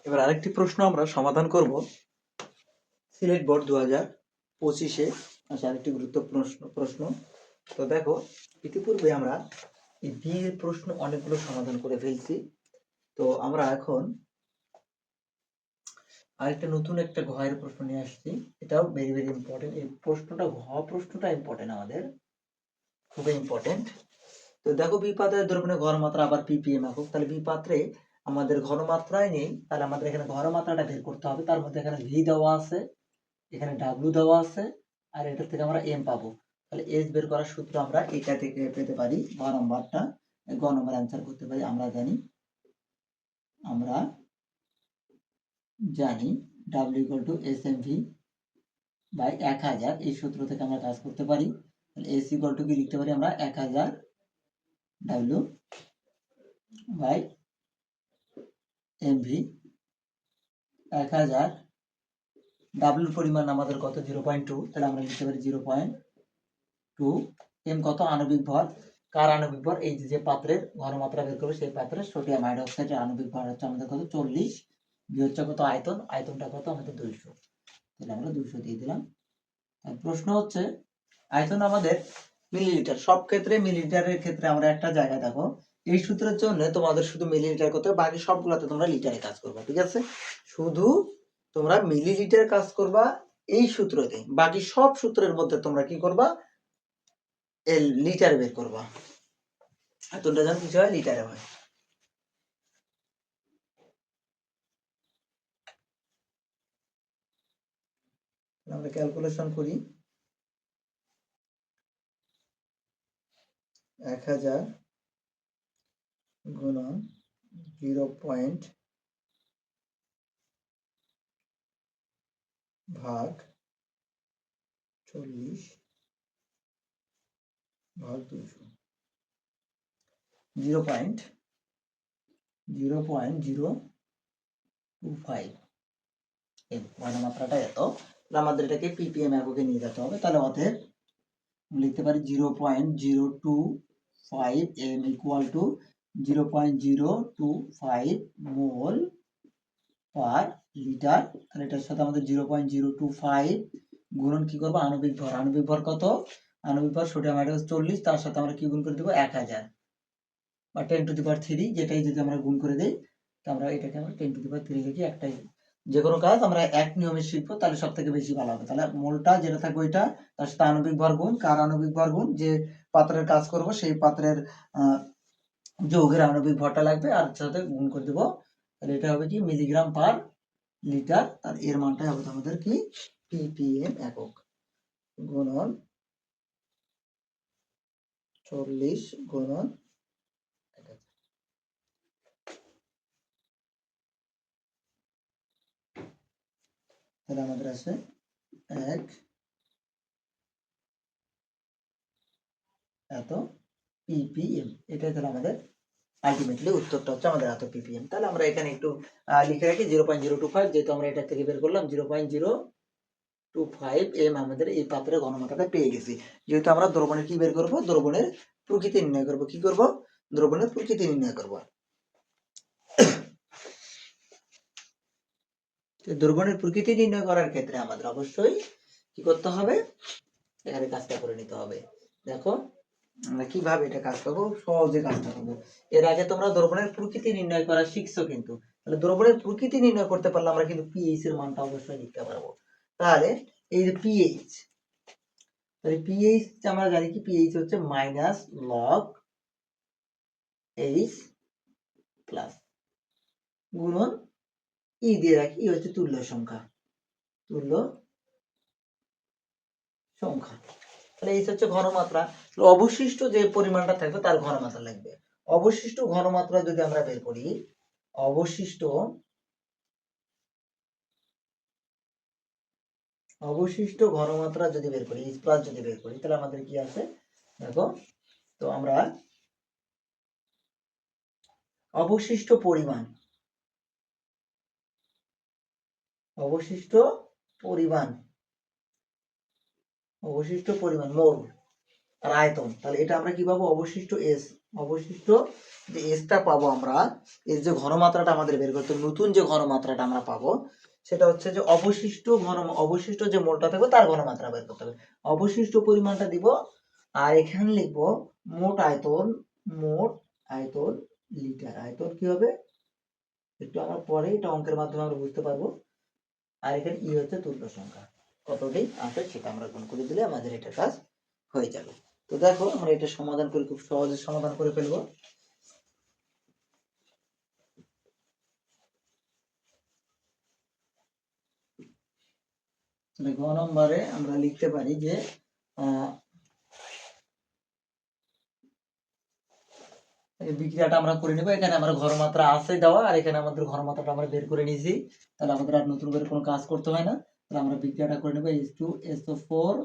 এবার আরেকটি প্রশ্ন আমরা সমাধান করব সিলেট বোর্ড 2025-এ আচ্ছা আরেকটি গুরুত্বপূর্ণ প্রশ্ন। তো দেখো, ইতিপূর্বে আমরা এই বি এর প্রশ্ন অনেকগুলো সমাধান করে ফেলছি। তো আমরা এখন আরেকটা নতুন একটা ঘয়ের প্রশ্ন নিয়ে আসছি। এটাও ভেরি ভেরি ইম্পর্টেন্ট। এই প্রশ্নটা প্রশ্নটা ইম্পর্টেন্ট, আমাদের খুবই ইম্পর্টেন্ট। তো দেখো, বি পাত্রের দ্রবণের ঘনমাত্রা আবার পিপিএম একক। তাহলে বি পাত্রে আমাদের ঘনমাত্রায় নেই, তাহলে আমাদের এখানে ঘনমাত্রাটা বের করতে হবে। তার মধ্যে এখানে ভি দেওয়া আছে, এখানে ডাব্লিউ দেওয়া আছে, আর এটা থেকে আমরা এম পাবো। তাহলে এস বের করার সূত্র আমরা এটা থেকে পেতে পারি। গ নম্বরটা গ নম্বর অ্যান্সার করতে পারি। আমরা জানি W equal to S M V by 1000। এই সূত্র থেকে আমরা কাজ করতে পারি। তাহলে এস ইকুয়াল টু কি লিখতে পারি আমরা 1000 ডাব্লিউ বাই এম ভি। 1000 ডাব্লিউর পরিমাণ আমাদের কত 0.2, তাহলে আমরা লিখতে পারি 0.2। এম কত আণবিক ভর। কার আণবিক ভর? এই যে পাত্রের ঘনমাত্রা বের করবে সেই পাত্রের সোডিয়াম হাইড্রোক্সাইডের আণবিক ভর হচ্ছে আমাদের কত 40। বি হচ্ছে কত আয়তন, আয়তনটা কত আমাদের 200। তাহলে আমরা 200 দিয়ে দিলাম। প্রশ্ন হচ্ছে আয়তন আমাদের মিলিলিটার। সব ক্ষেত্রে মিলিলিটারের ক্ষেত্রে আমরা একটা জায়গা দেখো, এই সূত্রের জন্য তোমাদের শুধু মিলিলিটার করতে হবে, বাকি সবগুলোতে তোমরা লিটারে কাজ করবা। ঠিক আছে, শুধু তোমরা মিলিলিটার কাজ করবা এই সূত্রতে, বাকি সব সূত্রের মধ্যে তোমরা কি করবা লিটার বের করবা। আয়তনটা যেন কিছু হয় লিটারে হয়। আমরা ক্যালকুলেশন করি। 1000 গুণন 0. ভাগ 40 ভাগ 200। 0.025 এর ঘনমাত্রাটা এত। আমাদের এটাকে পিপিএম এককে নিয়ে যেতে হবে। তাহলে অতএব লিখতে পারি 0.025 M equal to 0.025 mole per litre. তাহলে এটার সাথে আমাদের 0.025 গুণন কি করবো আণবিক ভর। আণবিক ভর কত? আণবিক ভর সোডিয়াম হাইড্রোক্সাইড 40, তার সাথে আমরা কি গুণ করে দেবো 1000 বা 10⁻³ যেটাই যদি আমরা গুণ করে দেই, তো আমরা এটাকে আমরা 10⁻³ লিখি। একটাই যে কোনো কাজ আমরা এক নিয়মে শিখবো, তাহলে সব থেকে বেশি ভালো হবে। তাহলে মোলটা যেটা থাকবে ওইটা, তার সাথে আণবিক ভর গুণ, কার আণবিক ভর গুণ, যে পাত্রের কাজ করব সেই পাত্রের যৌগের আণবিক ভরটা লাগবে, আর সাথে গুণ করে দেবো। তাহলে এটা হবে কি মিলিগ্রাম পার লিটার। আর এর মানটা হবে আমাদের কি পিপিএম একক গুণন 40 গুণন 1000। তাহলে আমাদের আছে 1 এত পিপিএম। এটাই তাহলে আমাদের আলটিমেটলি উত্তরটা হচ্ছে আমাদের এত পিপিএম। তাহলে আমরা এখানে একটু লিখে রাখি 0.025, যেহেতু আমরা এটা থেকে বের করলাম 0.025 এম আমাদের এই পাত্রের ঘনমাত্রাটা পেয়ে গেছি। যেহেতু আমরা দ্রবণের কি বের করব, দ্রবণের প্রকৃতি নির্ণয় করব। কি করব? দ্রবণের প্রকৃতি নির্ণয় করব। দ্রবণের প্রকৃতি নির্ণয় করার ক্ষেত্রে আমাদের অবশ্যই কি করতে হবে, এখানে কাজটা করে নিতে হবে। দেখো আমরা কিভাবে এটা কাজ করবো, সহজে কাজটা করবো। এর আগে তোমরা দ্রবণের প্রকৃতি নির্ণয় করা শিখছো কিন্তু, তাহলে দ্রবণের প্রকৃতি নির্ণয় করতে পারলে আমরা কিন্তু পিএইচ এর মানটা অবশ্যই লিখতে পারবো। তাহলে এই যে পিএইচ, তাহলে পিএইচ আমরা জানি কি পিএইচ হচ্ছে -log H প্লাস গুণন ই দিয়ে রাখি, হচ্ছে তুল্য সংখ্যা। তাহলে এই হচ্ছে ঘনমাত্রা। অবশিষ্ট যে পরিমাণটা থাকবে তার ঘনমাত্রা লাগবে। অবশিষ্ট ঘনমাত্রা যদি আমরা বের করি, অবশিষ্ট ঘনমাত্রা যদি বের করি, H প্লাস যদি বের করি, তাহলে আমাদের কি আছে দেখো। তো আমরা অবশিষ্ট পরিমাণ মোল আর আয়তন, তাহলে এটা আমরা কি পাবো অবশিষ্ট এস অবশিষ্ট যে এসটা পাবো আমরা, এর যে ঘনমাত্রাটা আমাদের বের করতে হবে, নতুন যে ঘনমাত্রাটা আমরা পাবো সেটা হচ্ছে যে অবশিষ্ট যে মোলটা থাকবে তার ঘনমাত্রা বের করতে হবে। অবশিষ্ট পরিমাণটা দিব, আর এখানে লিখবো মোট আয়তন লিটার। আয়তন কি হবে একটু আমরা পরে এটা অঙ্কের মাধ্যমে আমরা বুঝতে পারবো। আর এখানে ই হচ্ছে তুল্য সংখ্যা, কতটি আছে সেটা আমরা গুণ করে দিলে আমাদের এটা কাজ হয়ে যাবে। তো দেখো আমরা এটা সমাধান করে খুব সহজে সমাধান করে ফেলবো। গ নম্বরে আমরা লিখতে পারি যে বিক্রিয়াটা আমরা করে নিব। এখানে আমরা ঘনমাত্রা আছে দেওয়া, আর এখানে আমাদের ঘনমাত্রাটা আমরা বের করে নিয়েছি, তাহলে আমাদের আর নতুন করে কোনো কাজ করতে হয় না। তাহলে আমরা বিক্রিয়াটা করে নেব H2SO4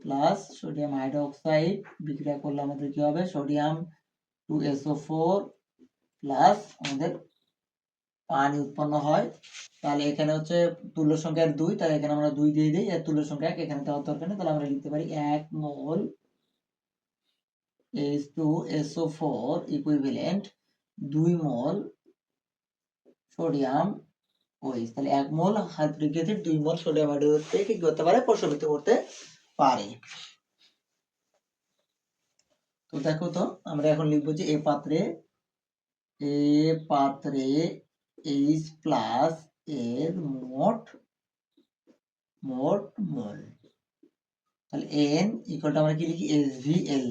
প্লাস সোডিয়াম হাইড্রোক্সাইড। বিক্রিয়া করলে আমাদের কি হবে, সোডিয়াম 2SO4 প্লাস আমাদের পানি উৎপন্ন হয়। তাহলে এখানে হচ্ছে তুল্য সংখ্যা 2, তাহলে এখানে আমরা 2 দিয়ে দিই, এর তুল্য সংখ্যা 1 এখানে দেওয়ার দরকার নেই। তাহলে আমরা লিখতে পারি 1 mole H2SO4 equivalent 2 mole sodium OH। তাহলে 1 mole hydrochloric acid 2 mole sodium hydroxide কি করতে পারে, প্রশমিত করতে পারে। তো দেখো তো আমরা এখন লিখবো যে এ পাত্রে H প্লাস এর মোট মোল। তাহলে n ইকুয়াল টু আমরা কি লিখি, SVL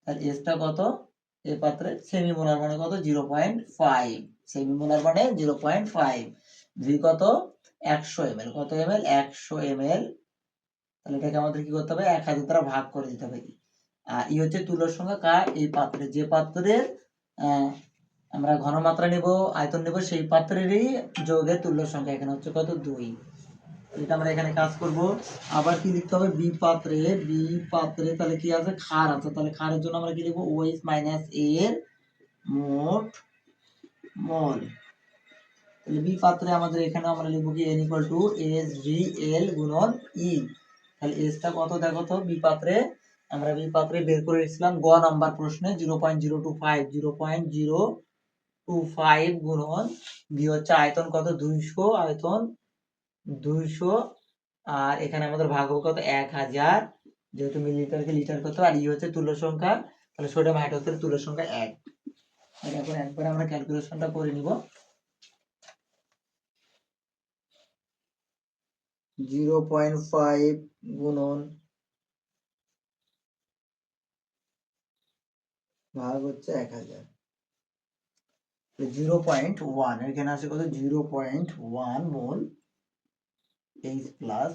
তাহলে S টা কত, এ পাত্রে সেমিমোলার মানে কত 0.5, সেমিমোলার মানে 0.5, V কত 100 ml, কত ml 100 ml। তাহলে এটাকে আমাদের কি করতে হবে, 1000 দ্বারা ভাগ করে দিতে হবে। আর ই হচ্ছে তুল্য সংখ্যা কার, এই পাত্রে, যে পাত্রের আমরা ঘনমাত্রা নেব, আয়তন নেব, সেই পাত্রেরই যোগের তুল্য সংখ্যা এখানে হচ্ছে কত 2। এটা আমরা এখানে কাজ করব। আবার কি লিখতে হবে, বি পাত্রে তাহলে কি আছে, ক্ষার আছে। তাহলে ক্ষারের জন্য আমরা কি লিখব, OH মাইনাস এর মোট মোল। তাহলে বি পাত্রে আমাদের এখানে আমরা লিখব কি n ইকুয়াল টু SVL গুণন E। তাহলে S টা কত দেখো তো, বি পাত্রে আমরা বের করে রেখেছিলাম গ নাম্বার প্রশ্নে 0.025 গুণন বি হচ্ছে আয়তন কত 200, আয়তন 200, আর এখানে আমাদের ভাগ হবে কত 1000, যেহেতু মিলিলিটারকে লিটার করতে, আর ই হচ্ছে তুল্য সংখ্যা, তাহলে সোডিয়াম হাইড্রোক্সাইডের তুল্য সংখ্যা 1। এখন একবার আমরা ক্যালকুলেশনটা করে নিব। 0.5 গুণন ভাগ হচ্ছে 1000, 0.1 এখানে আসে কত 0.1 মোল H প্লাস,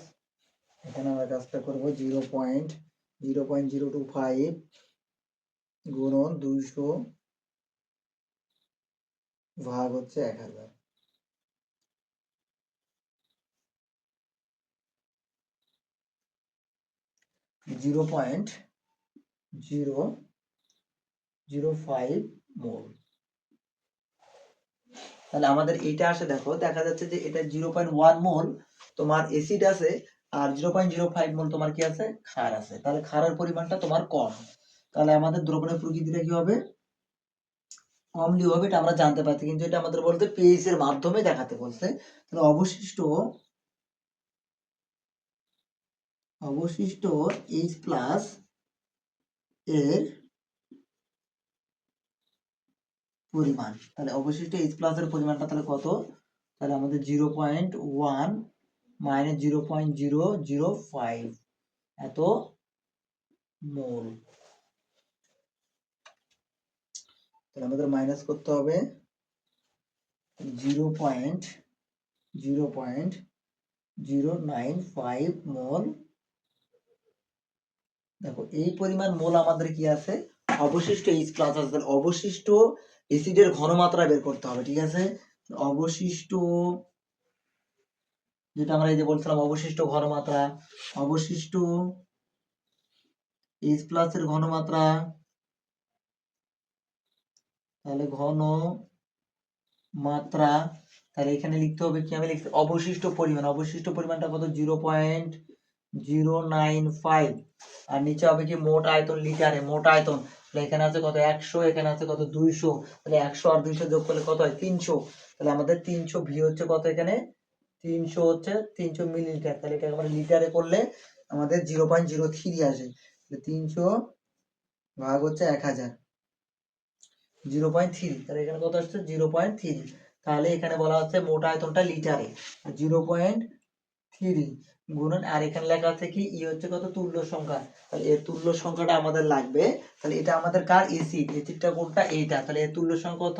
এখানে আমরা কাজটা করব 0.025 গুণন 200 ভাগ হচ্ছে 1000। Zero point zero zero five মোল। তাহলে আমাদের এইটা আসে, দেখো দেখা যাচ্ছে যে এটা 0.1 মোল তোমার অ্যাসিড আছে, আর 0.05 মোল তোমার কি আছে, ক্ষার আছে। তাহলে ক্ষারের পরিমাণটা তোমার কম, তাহলে আমাদের দ্রবণের প্রকৃতিটা কি হবে, অম্লীয় হবে, এটা আমরা জানতে পারছি। কিন্তু এটা আমাদের বলতে পিএইচ এর মাধ্যমে দেখাতে বলছে। তাহলে অবশিষ্ট H প্লাস এর পরিমাণ, তাহলে অবশিষ্ট H প্লাস এর পরিমাণটা তাহলে কত, তাহলে আমাদের 0.1 মাইনাস 0.005 এত মোল। তাহলে আমাদের মাইনাস করতে হবে 0.095 মোল। দেখো এই পরিমাণ মোল আমাদের কি আছে, অবশিষ্ট H প্লাস আছে। তাহলে অবশিষ্ট অ্যাসিডের ঘনমাত্রা বের করতে হবে, ঠিক আছে। অবশিষ্ট যেটা আমরা এই যে বলছিলাম, অবশিষ্ট ঘনমাত্রা, অবশিষ্ট H প্লাস এর ঘনমাত্রা, তাহলে ঘন মাত্রা, তাহলে এখানে লিখতে হবে কি, আমি লিখছি অবশিষ্ট পরিমাণ। অবশিষ্ট পরিমাণটা কত 0.005 0.095 আর নিচে হবে কি মোট আয়তন লিটারে, মোট আয়তন তাহলে এখানে আছে কত 100, এখানে আছে কত 200, তাহলে 100 আর 200 যোগ করলে কত হয় 300, তাহলে আমাদের 300 ভি হচ্ছে কত এখানে 300 হচ্ছে 300 মিলিলিটার, তাহলে এটা আমরা লিটারে করলে আমাদের 0.03 আসে, 300 ভাগ হচ্ছে 1000 0.3, তাহলে এখানে কত আসছে 0.3, তাহলে এখানে বলা হচ্ছে মোট আয়তনটা লিটারে 0.3 গুণন, আর এখানে লেখা আছে কি ই হচ্ছে কত তুল্য সংখ্যা, তাহলে এর তুল্য সংখ্যাটা আমাদের লাগবে, তাহলে এটা আমাদের কার এসিডটা কোনটা এইটা, তাহলে এর তুল্য সংখ্যা কত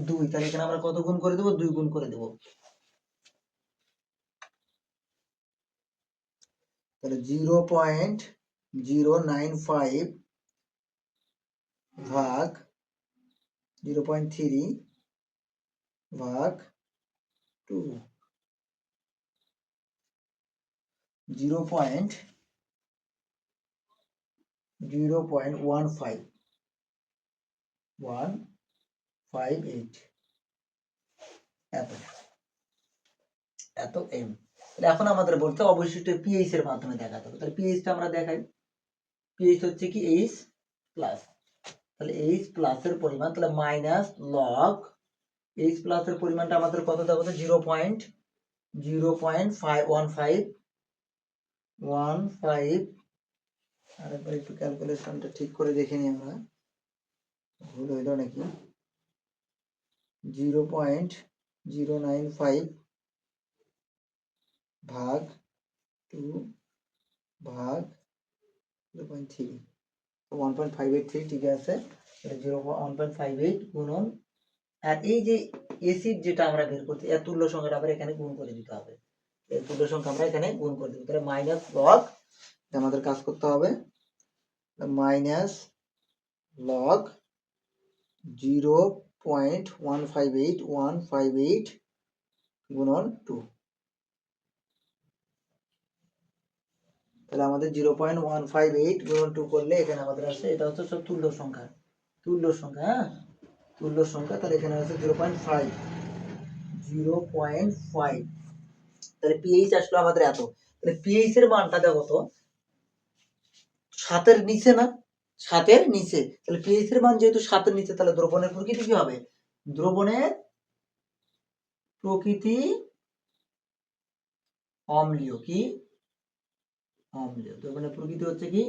2, তাহলে এখানে আমরা কত গুণ করে দেব 2 গুণ করে দেব, তাহলে 0.095 ভাগ 0.3 ভাগ 2 0.158 এত এম। এখন আমাদের বলতে অবশিষ্ট পিএইচ এর মাধ্যমে দেখাতে হবে, তাহলে পিএইচটা আমরা দেখাই, পিএইচ হচ্ছে কি এইচ প্লাস, তাহলে এইচ প্লাস এর পরিমাণ তাহলে মাইনাস লগ এইচ প্লাস এর পরিমাণটা আমাদের কত দেবো 0.01515, আরেকবার একটু ক্যালকুলেশনটা ঠিক করে দেখে নিই আমরা, ভুল হইল নাকি, 0.095 ভাগ 2 ভাগ 0.3, 1.583, ঠিক আছে, 1.58 গুণন, আর এই যে এসিড যেটা আমরা বের করছি এর তুল্য সংখ্যাটা আবার এখানে গুণ করে দিতে হবে, এর তুল্য সংখ্যা আমরা এখানে গুণ করে দেব, তাহলে মাইনাস লগ আমাদের কাজ করতে হবে, মাইনাস লগ 0.158 গুণন 2, তাহলে আমাদের 0.158 গুণন 2 করলে এখানে আমাদের আসে, এটা হচ্ছে সব তুল্য সংখ্যা, তুল্য সংখ্যা, হ্যাঁ তুল্য সংখ্যা, তাহলে এখানে আছে 0.5, তাহলে পিএইচ আসলো আমাদের এত, তাহলে পিএইচ এর মানটা দেখো তো 7 এর নিচে না, 7 এর নিচে, তাহলে পিএইচ এর মান যেহেতু 7 এর নিচে, তাহলে দ্রবণের প্রকৃতি কি হবে, দ্রবণের প্রকৃতি অম্লীয়, কি অম্লীয়, দ্রবণের প্রকৃতি হচ্ছে কি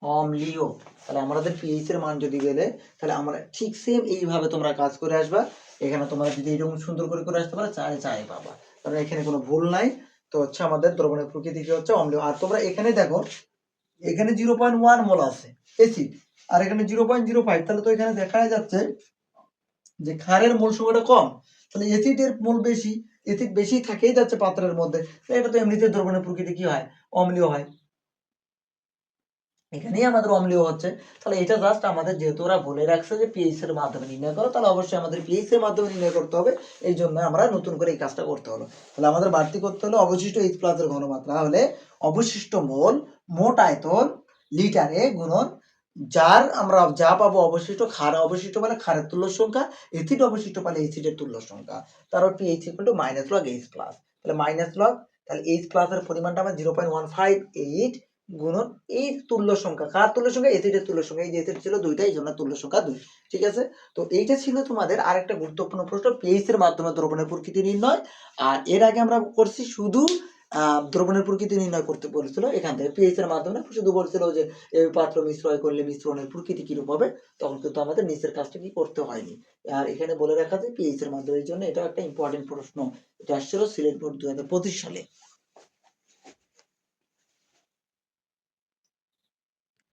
অম্লীয়, তাহলে আমাদের পিএইচ এর মান যদি গেলে, তাহলে আমরা ঠিক সেম এইভাবে তোমরা কাজ করে আসবা, এখানে তোমরা যদি এরকম সুন্দর করে করে আসতে পারো 4 পাবা, কারণ এখানে কোনো ভুল নাই, তো হচ্ছে আমাদের দ্রবণের প্রকৃতি কি হচ্ছে অম্লীয়, আর তোমরা এখানে দেখো এখানে 0.1 মোল আছে এসিড, আর এখানে 0.05, তাহলে তো এখানে দেখা যাচ্ছে যে ক্ষারের মোল সংখ্যাটা কম, তাহলে এসিডের মোল বেশি, এসিড বেশি থাকেই যাচ্ছে পাত্রের মধ্যে, এটা তো এমনিতে দ্রবণের প্রকৃতি কি হয় অম্লীয় হয়, এখানেই আমাদের অম্লীয় হচ্ছে, তাহলে এটা জাস্ট আমাদের যেহেতু ওরা বলে রাখছে যে পিএইচ এর মাধ্যমে নির্ণয় করো, তাহলে অবশ্যই আমাদের পিএইচ এর মাধ্যমে নির্ণয় করতে হবে, এই জন্য আমরা নতুন করে এই কাজটা করতে হলো, তাহলে আমাদের বাড়তি করতে হলো অবশিষ্ট এইচ প্লাস এর ঘনমাত্রা, হলে অবশিষ্ট মোল মোট আয়তন লিটারে গুণন যার আমরা যা পাবো অবশিষ্ট, ক্ষার অবশিষ্ট মানে ক্ষারের তুল্য সংখ্যা, এসিড অবশিষ্ট মানে এসিডের তুল্য সংখ্যা, তারপর pH equal to minus log H plus, তাহলে মাইনাস লগ, তাহলে এইচ প্লাস এর পরিমাণটা আমরা 0.158 গুণন এই তুল্য সংখ্যা, কার তুল্য সংখ্যা এসিডের তুল্য সংখ্যা, এই যে এসিড ছিল 2টা, এই জন্য তুল্য সংখ্যা 2, ঠিক আছে, তো এইটা ছিল তোমাদের আরেকটা গুরুত্বপূর্ণ প্রশ্ন, পিএইচ এর মাধ্যমে দ্রবণের প্রকৃতি নির্ণয়, আর এর আগে আমরা করছি শুধু দ্রবণের প্রকৃতি নির্ণয় করতে বলেছিল, এখান থেকে পিএইচ এর মাধ্যমে শুধু বলছিল যে এই পাত্র মিশ্রয় করলে মিশ্রণের প্রকৃতি কিরূপ হবে, তখন কিন্তু আমাদের নিচের কাজটা কি করতে হয়নি, আর এখানে বলে রাখা যায় পিএইচ এর মাধ্যমে, এই জন্য এটা একটা ইম্পর্টেন্ট প্রশ্ন, এটা আসছিল সিলেট বোর্ড 2025 সালে।